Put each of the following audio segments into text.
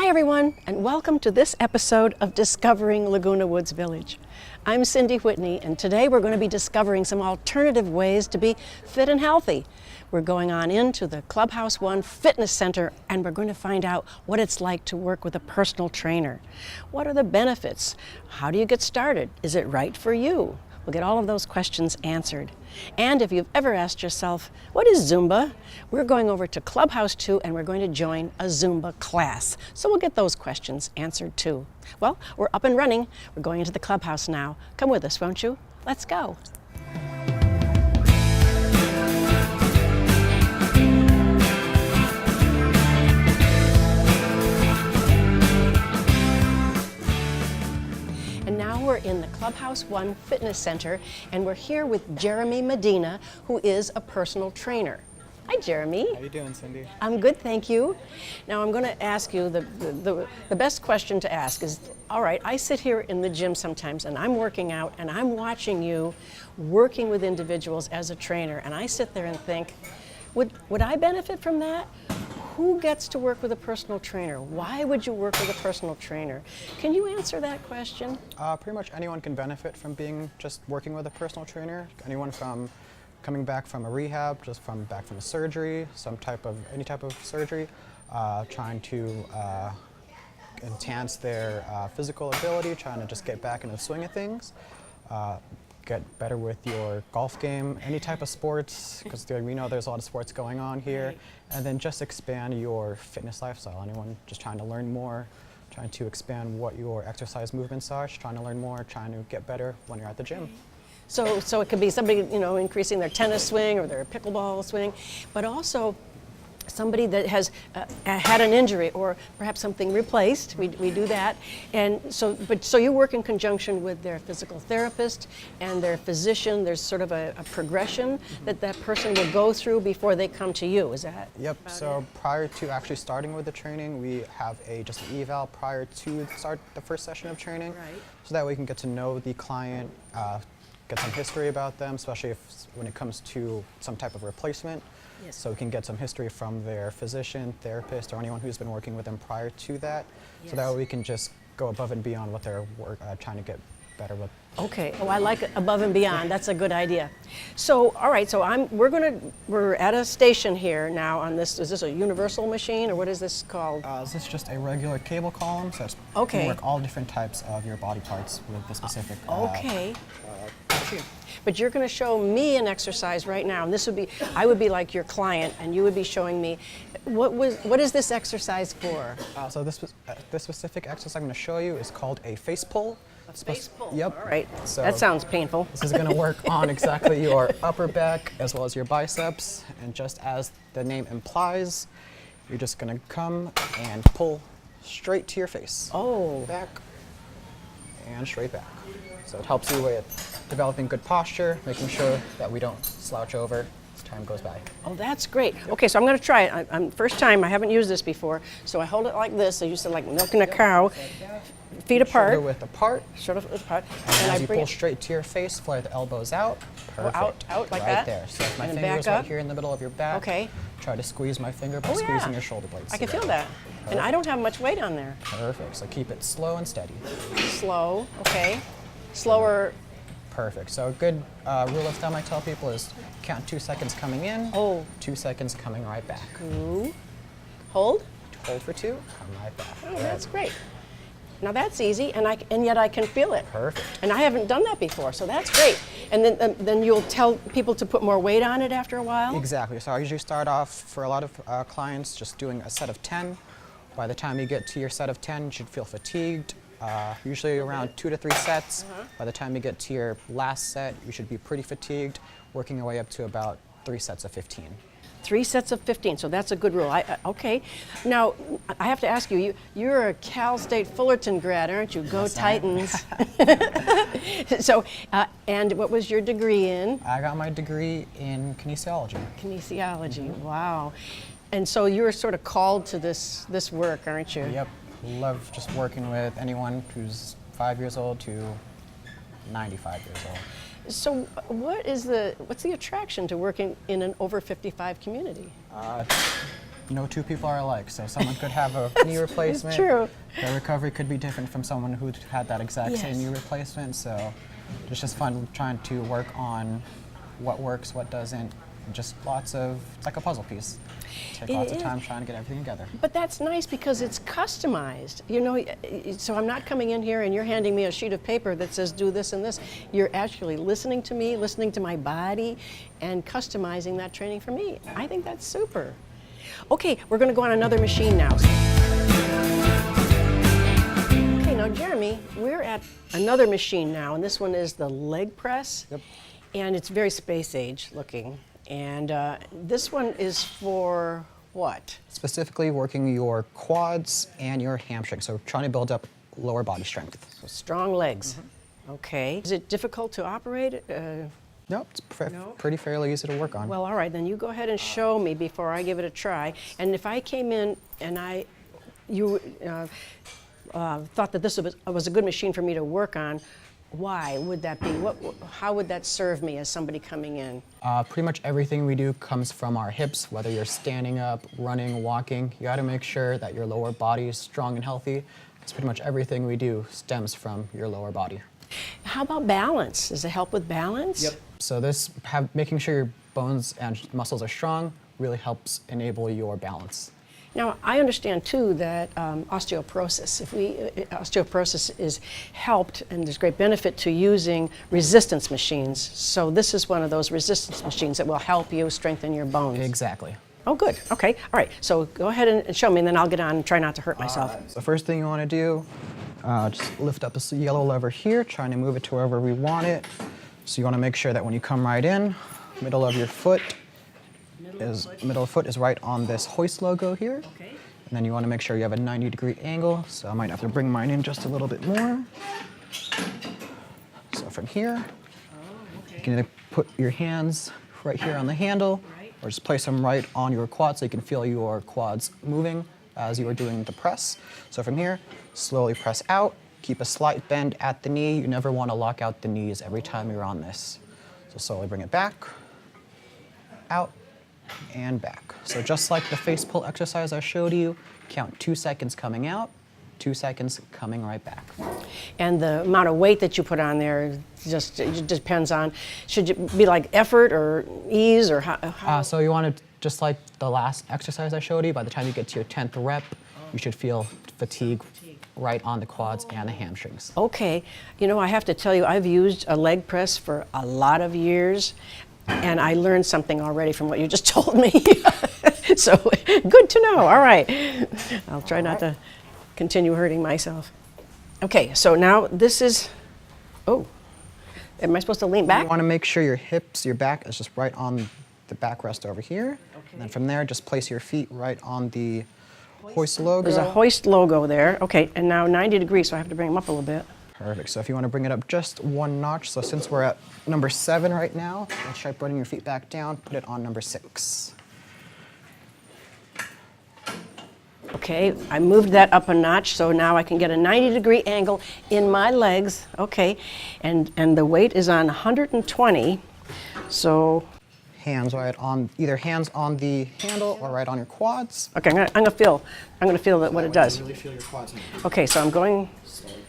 Hi everyone, and welcome to this episode of Discovering Laguna Woods Village. I'm Cindy Whitney, and today we're going to be discovering some alternative ways to be fit and healthy. We're going on into the Clubhouse One Fitness Center, and we're going to find out what it's like to work with a personal trainer. What are the benefits? How do you get started? Is it right for you? We'll get all of those questions answered. And if you've ever asked yourself, what is Zumba? We're going over to Clubhouse 2 and we're going to join a Zumba class. So we'll get those questions answered too. Well, we're up and running. We're going into the clubhouse now. Come with us, won't you? Let's go. We're in the Clubhouse One Fitness Center, and we're here with Jeremy Medina, who is a personal trainer. Hi, Jeremy. How you doing, Cindy? I'm good, thank you. Now I'm going to ask you, the best question to ask is, all right, I sit here in the gym sometimes, and I'm working out, and I'm watching you working with individuals as a trainer, and I sit there and think, would I benefit from that? Who gets to work with a personal trainer? Why would you work with a personal trainer? Can you answer that question? Pretty much anyone can benefit from just working with a personal trainer. Anyone from coming back from a rehab, back from a surgery, any type of surgery, trying to enhance their physical ability, trying to just get back into the swing of things. Get better with your golf game, any type of sports, because we know there's a lot of sports going on here, right. And then just expand your fitness lifestyle. Anyone just trying to learn more, trying to expand what your exercise movements are, just trying to learn more, trying to get better when you're at the gym. So it could be somebody, increasing their tennis swing or their pickleball swing, but also somebody that has had an injury or perhaps something replaced. We do that, and so you work in conjunction with their physical therapist and their physician. There's sort of a progression that person will go through before they come to you. Is that? Yep. So prior to actually starting with the training, we have just an eval prior to start the first session of training, right. So that we can get to know the client, get some history about them, especially when it comes to some type of replacement. Yes. So we can get some history from their physician, therapist, or anyone who's been working with them prior to that. Yes. So that way we can just go above and beyond what they're trying to get better with. Okay. Oh, I like above and beyond. That's a good idea. So, all right. So we're at a station here now on this. Is this a universal machine, or what is this called? This is just a regular cable column. So it's okay. You can work all different types of your body parts with the specific. Okay. Machine. But you're going to show me an exercise right now, and I would be like your client, and you would be showing me what is this exercise for? So this specific exercise I'm going to show you is called a face pull. A face pull. Yep. All right. So that sounds painful. This is going to work on exactly your upper back as well as your biceps, and just as the name implies, you're just going to come and pull straight to your face. Oh. Back and straight back. So it helps you with developing good posture, making sure that we don't slouch over as time goes by. Oh, that's great. Okay, so I'm going to try it. I'm first time. I haven't used this before. So I hold it like this. I used to like milking a cow. Feet apart. Shoulder width apart. Shoulder width apart. And as you pull straight to your face, fly the elbows out. Perfect. Out like right that? Right there. So if my and finger is right here in the middle of your back. Okay. Try to squeeze my finger by squeezing your shoulder blades. I can feel that. Perfect. And I don't have much weight on there. Perfect. So keep it slow and steady. Slow. Okay. Slower. Perfect. So a good rule of thumb I tell people is count 2 seconds coming in, 2 seconds coming right back. Ooh. Hold. Hold for 2, come right back. Oh, that's great. Now that's easy, and yet I can feel it. Perfect. And I haven't done that before, so that's great. And then you'll tell people to put more weight on it after a while? Exactly. So I usually start off for a lot of clients just doing a set of 10. By the time you get to your set of 10, you should feel fatigued. Usually around 2 to 3 sets. By the time you get to your last set, you should be pretty fatigued, working your way up to about 3 sets of 15. 3 sets of 15, so that's a good rule. Okay. Now, I have to ask you, you're a Cal State Fullerton grad, aren't you? Go Yes, Titans. So, and what was your degree in? I got my degree in kinesiology. Kinesiology, wow. And so you're sort of called to this work, aren't you? Yep. Love just working with anyone who's 5 years old to 95 years old. So what's the attraction to working in an over 55 community? no two people are alike. So someone could have a knee replacement. True. Their recovery could be different from someone who had that exact same knee replacement. So it's just fun trying to work on what works, what doesn't. Just lots of, it's like a puzzle piece. Take lots of time trying to get everything together. But that's nice because it's customized. You know, so I'm not coming in here and you're handing me a sheet of paper that says do this and this. You're actually listening to me, listening to my body, and customizing that training for me. I think that's super. Okay, we're going to go on another machine now. Okay, now Jeremy, we're at another machine now, and this one is the leg press. Yep. And it's very space age looking. And this one is for what? Specifically working your quads and your hamstrings. So trying to build up lower body strength. So strong legs. Okay. Is it difficult to operate? Nope, it's pretty fairly easy to work on. Well, all right, then you go ahead and show me before I give it a try. And if I came in and you thought that this was a good machine for me to work on, why would that be? How would that serve me as somebody coming in? Pretty much everything we do comes from our hips, whether you're standing up, running, walking. You gotta make sure that your lower body is strong and healthy. Because pretty much everything we do stems from your lower body. How about balance? Does it help with balance? Yep. So making sure your bones and muscles are strong really helps enable your balance. Now, I understand too that osteoporosis, osteoporosis is helped, and there's great benefit to using resistance machines. So this is one of those resistance machines that will help you strengthen your bones. Exactly. Oh, good. Okay. All right. So go ahead and show me, and then I'll get on and try not to hurt myself. So first thing you want to do, just lift up this yellow lever here, trying to move it to wherever we want it. So you want to make sure that when you come right in, middle of the foot is right on this hoist logo here. Okay. And then you want to make sure you have a 90-degree angle. So I might have to bring mine in just a little bit more. So from here, you can either put your hands right here on the handle, or just place them right on your quads so you can feel your quads moving as you are doing the press. So from here, slowly press out. Keep a slight bend at the knee. You never want to lock out the knees every time you're on this. So slowly bring it back, out, and back. So just like the face pull exercise I showed you, count 2 seconds coming out, 2 seconds coming right back. And the amount of weight that you put on there it just depends on, should it be like effort or ease or how? So you want to, just like the last exercise I showed you, by the time you get to your 10th rep, you should feel fatigue right on the quads and the hamstrings. Okay, you know, I have to tell you, I've used a leg press for a lot of years, and I learned something already from what you just told me. So, good to know. All right. I'll try not to continue hurting myself. Okay, so now this is, oh, am I supposed to lean back? You want to make sure your hips, your back is just right on the backrest over here. Okay. And then from there, just place your feet right on the hoist logo. There's a hoist logo there. Okay, and now 90 degrees, so I have to bring them up a little bit. Perfect. So if you want to bring it up just one notch, so since we're at number 7 right now, let's try putting your feet back down, put it on number 6. Okay, I moved that up a notch, so now I can get a 90-degree angle in my legs. Okay, and the weight is on 120, so... Hands right on, either hands on the handle or right on your quads. Okay, I'm gonna feel what it does. Really feel your quads move. Okay, so I'm going.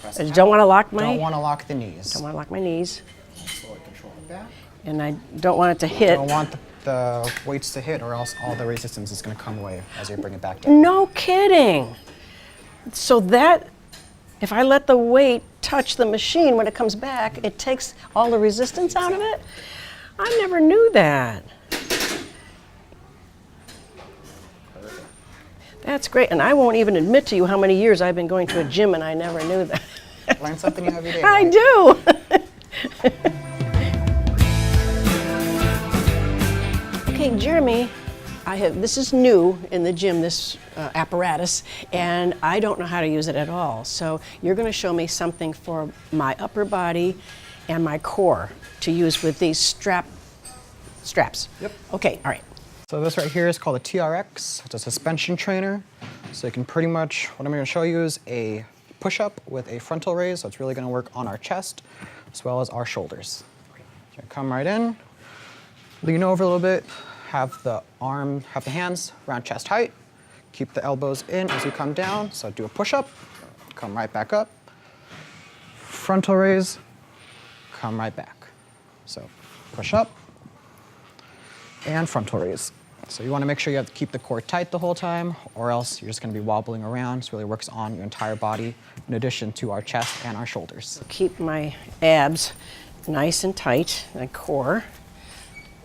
Press I don't want to lock my. Don't want to lock the knees. Don't want to lock my knees. Slowly control it back. And I don't want it to hit. Don't want the weights to hit, or else all the resistance is going to come away as you bring it back down. No kidding. So that, if I let the weight touch the machine when it comes back, it takes all the resistance out of it? I never knew that. That's great, and I won't even admit to you how many years I've been going to a gym and I never knew that. Learn something new every day. I right? do. Okay, Jeremy, this is new in the gym, this apparatus, and I don't know how to use it at all. So you're going to show me something for my upper body and my core to use with these straps. Yep. Okay, all right. So this right here is called a TRX. It's a suspension trainer. So you can pretty much, what I'm going to show you is a push-up with a frontal raise. So it's really going to work on our chest as well as our shoulders. So come right in, lean over a little bit, have the hands around chest height, Keep the elbows in as you come down. So do a push-up, come right back up. Frontal raise, come right back. So push up and frontal raise. So you want to make sure you have to keep the core tight the whole time, or else you're just going to be wobbling around. This really works on your entire body, in addition to our chest and our shoulders. Keep my abs nice and tight, my core.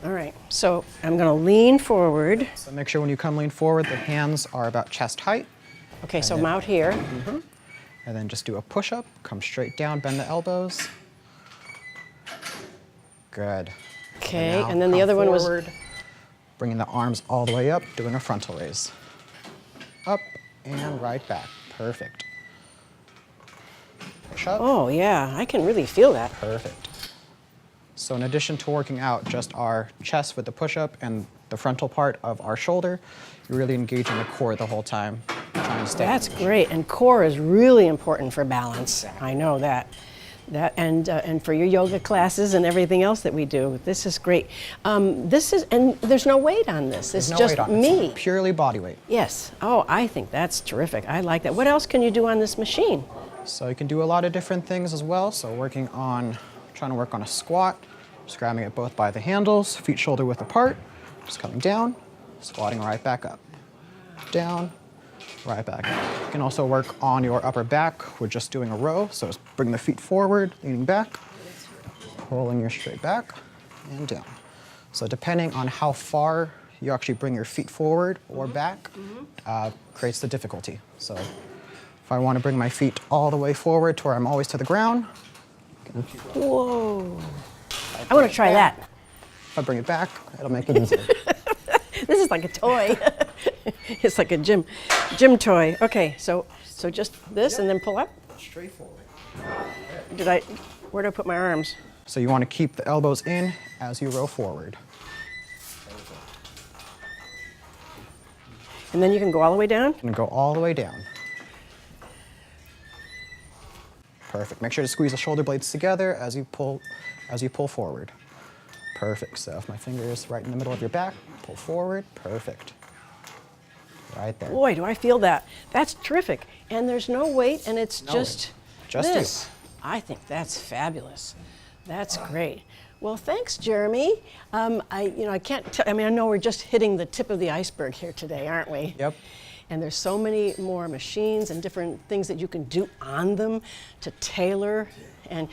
All right, so I'm going to lean forward. So make sure when you come lean forward, the hands are about chest height. Okay, so I'm out here. And then just do a push-up, come straight down, bend the elbows. Good. Okay, and then the other one was bringing the arms all the way up, doing a frontal raise. Up and right back. Perfect. Push up. Oh yeah, I can really feel that. Perfect. So in addition to working out just our chest with the push-up and the frontal part of our shoulder, you're really engaging the core the whole time, trying to stay. That's great, and core is really important for balance. I know that. And for your yoga classes and everything else that we do, this is great. And there's no weight on this. It's just me. It's purely body weight. Yes. Oh, I think that's terrific. I like that. What else can you do on this machine? So you can do a lot of different things as well. So trying to work on a squat, just grabbing it both by the handles, feet shoulder width apart, just coming down, squatting right back up, down, right back up. You can also work on your upper back with just doing a row. So just bring the feet forward, leaning back, pulling your straight back, and down. So depending on how far you actually bring your feet forward or back, creates the difficulty. So if I want to bring my feet all the way forward to where I'm always to the ground. Whoa. I want to try that. If I bring it back, it'll make it easier. This is like a toy. It's like a gym toy. Okay, so just this and then pull up? Straight forward. Where do I put my arms? So you want to keep the elbows in as you row forward. And then you can go all the way down? And go all the way down. Perfect. Make sure to squeeze the shoulder blades together as you pull forward. Perfect. So if my finger is right in the middle of your back, pull forward. Perfect. Right there. Boy, do I feel that. That's terrific. And there's no weight, and it's just this. You. I think that's fabulous. That's great. Well, thanks, Jeremy. I can't tell. I mean, I know we're just hitting the tip of the iceberg here today, aren't we? Yep. And there's so many more machines and different things that you can do on them to tailor and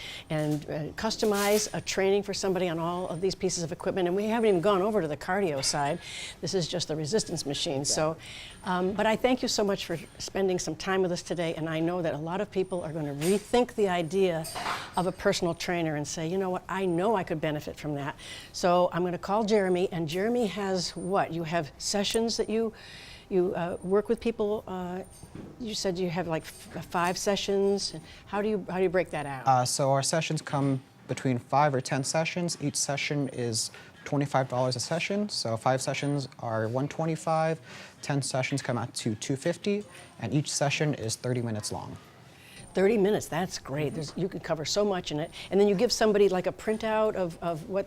customize a training for somebody on all of these pieces of equipment. And we haven't even gone over to the cardio side. This is just the resistance machine. So, but I thank you so much for spending some time with us today. And I know that a lot of people are going to rethink the idea of a personal trainer and say, you know what, I know I could benefit from that. So I'm going to call Jeremy, and Jeremy has what? You have sessions that you work with people. You said you have like 5 sessions. How do you break that out? So our sessions come between 5 or 10 sessions. Each session is $25 a session. So 5 sessions are $125. 10 sessions come out to $250, and each session is 30 minutes long. 30 minutes, that's great. You can cover so much in it. And then you give somebody like a printout of what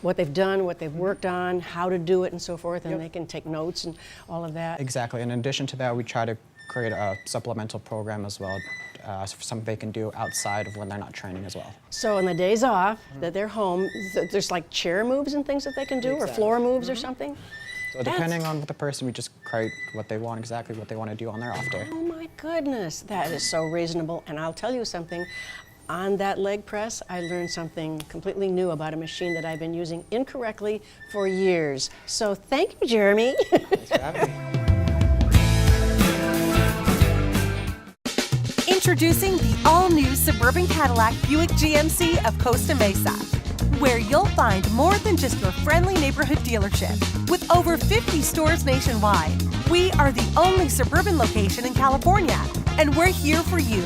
what they've done, what they've worked on, how to do it and so forth, and they can take notes and all of that. Exactly. In addition to that, we try to create a supplemental program as well, for something they can do outside of when they're not training as well. So on the days off that they're home, there's like chair moves and things that they can do, or floor moves or something? So depending on the person, we just create exactly what they want to do on their off day. Oh my goodness, that is so reasonable. And I'll tell you something, on that leg press, I learned something completely new about a machine that I've been using incorrectly for years. So thank you, Jeremy. Thanks for having me. Introducing the all-new suburban Cadillac Buick GMC of Costa Mesa, where you'll find more than just your friendly neighborhood dealership. With over 50 stores nationwide, we are the only suburban location in California, and we're here for you.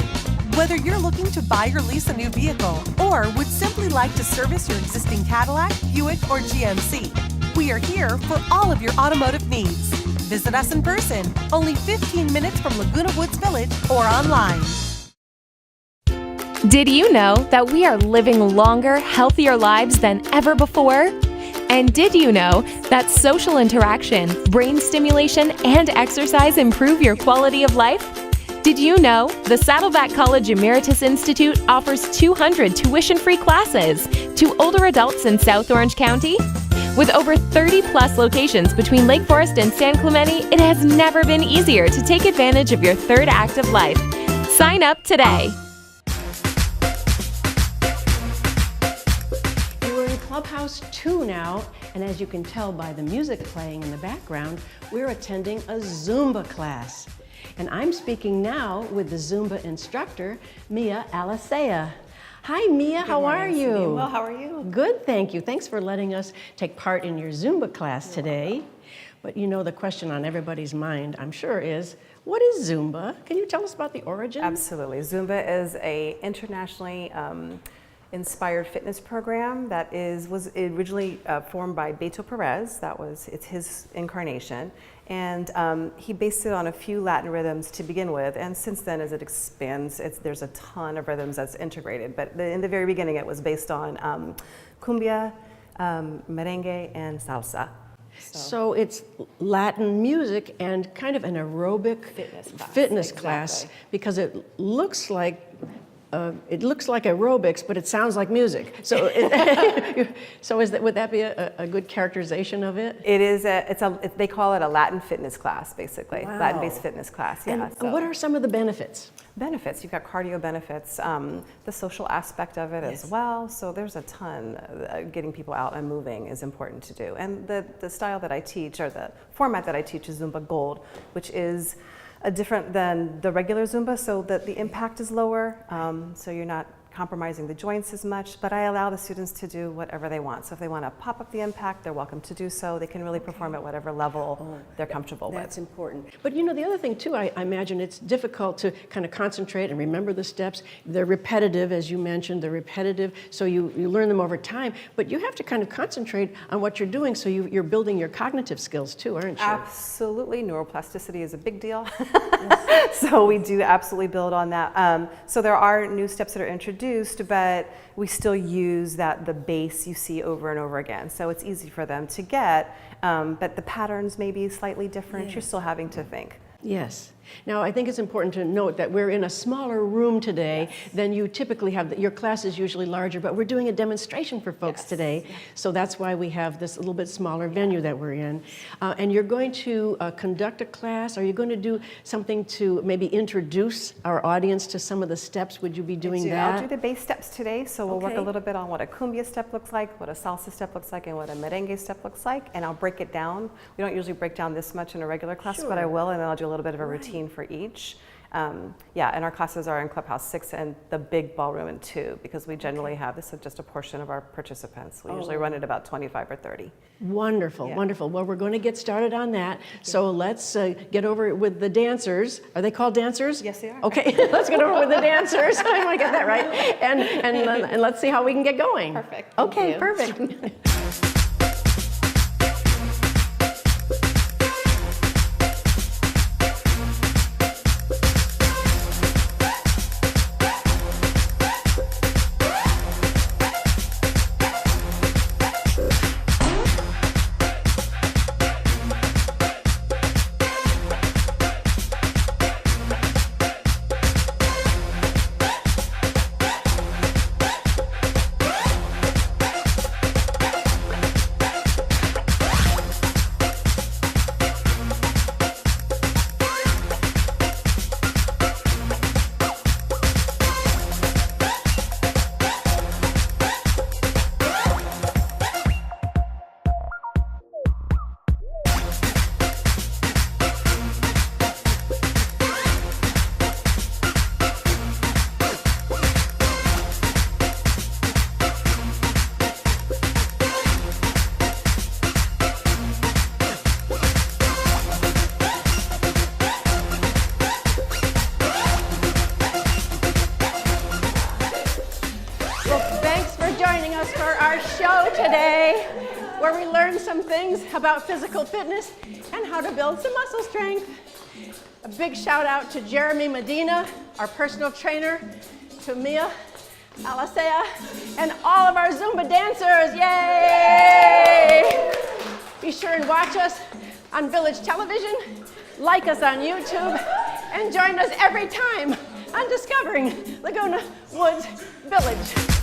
Whether you're looking to buy or lease a new vehicle, or would simply like to service your existing Cadillac, Buick, or GMC, we are here for all of your automotive needs. Visit us in person, only 15 minutes from Laguna Woods Village, or online. Did you know that we are living longer, healthier lives than ever before? And did you know that social interaction, brain stimulation, and exercise improve your quality of life? Did you know the Saddleback College Emeritus Institute offers 200 tuition-free classes to older adults in South Orange County? With over 30-plus locations between Lake Forest and San Clemente, it has never been easier to take advantage of your third act of life. Sign up today. We're in Clubhouse 2 now, and as you can tell by the music playing in the background, we're attending a Zumba class. And I'm speaking now with the Zumba instructor, Mia Alicea. Hi, Mia, how are you? Cindy. Well, how are you? Good, thank you. Thanks for letting us take part in your Zumba class today. But you know, the question on everybody's mind, I'm sure, is, what is Zumba? Can you tell us about the origin? Absolutely. Zumba is a internationally inspired fitness program that was originally formed by Beto Perez. It's his incarnation. And he based it on a few Latin rhythms to begin with, and since then, as it expands, there's a ton of rhythms that's integrated. But in the very beginning, it was based on cumbia, merengue, and salsa. So it's Latin music and kind of an aerobic fitness class, exactly. because it looks like aerobics, but it sounds like music. So, would that be a good characterization of it? It is. They call it a Latin fitness class, basically. Wow. Latin-based fitness class. Yeah. And what are some of the benefits? Benefits? You've got cardio benefits, the social aspect of it as well. So there's a ton. Getting people out and moving is important to do. And the style that I teach, or the format that I teach, is Zumba Gold, which is different than the regular Zumba, so that the impact is lower, so you're not compromising the joints as much, but I allow the students to do whatever they want. So if they want to pop up the impact, they're welcome to do so. They can really perform at whatever level they're comfortable with. That's important. But you know, the other thing too, I imagine it's difficult to kind of concentrate and remember the steps. They're repetitive, as you mentioned, they're repetitive, so you learn them over time, but you have to kind of concentrate on what you're doing, so you're building your cognitive skills too, aren't you? Absolutely. Neuroplasticity is a big deal. So we do absolutely build on that. So there are new steps that are introduced, but we still use the base you see over and over again. So it's easy for them to get, but the patterns may be slightly different. Yes. You're still having to think. Yes. Now, I think it's important to note that we're in a smaller room today than you typically have. Your class is usually larger, but we're doing a demonstration for folks today. So that's why we have this little bit smaller venue that we're in. And you're going to conduct a class. Are you going to do something to maybe introduce our audience to some of the steps? Would you be doing that? I'll do the base steps today. So we'll work a little bit on what a cumbia step looks like, what a salsa step looks like, and what a merengue step looks like. And I'll break it down. We don't usually break down this much in a regular class, but I will, and then I'll do a little bit of a routine for each. And our classes are in Clubhouse 6 and the big ballroom in 2, because we generally have, this is just a portion of our participants. We usually run at about 25 or 30. Wonderful, wonderful. Well, we're going to get started on that. So let's get over with the dancers. Are they called dancers? Yes, they are. Okay, let's get over with the dancers. I want to get that right. And let's see how we can get going. Perfect. Okay, perfect. Today, where we learn some things about physical fitness and how to build some muscle strength. A big shout out to Jeremy Medina, our personal trainer, to Mia Alicea, and all of our Zumba dancers. Yay! Be sure and watch us on Village Television, like us on YouTube, and join us every time on Discovering Laguna Woods Village.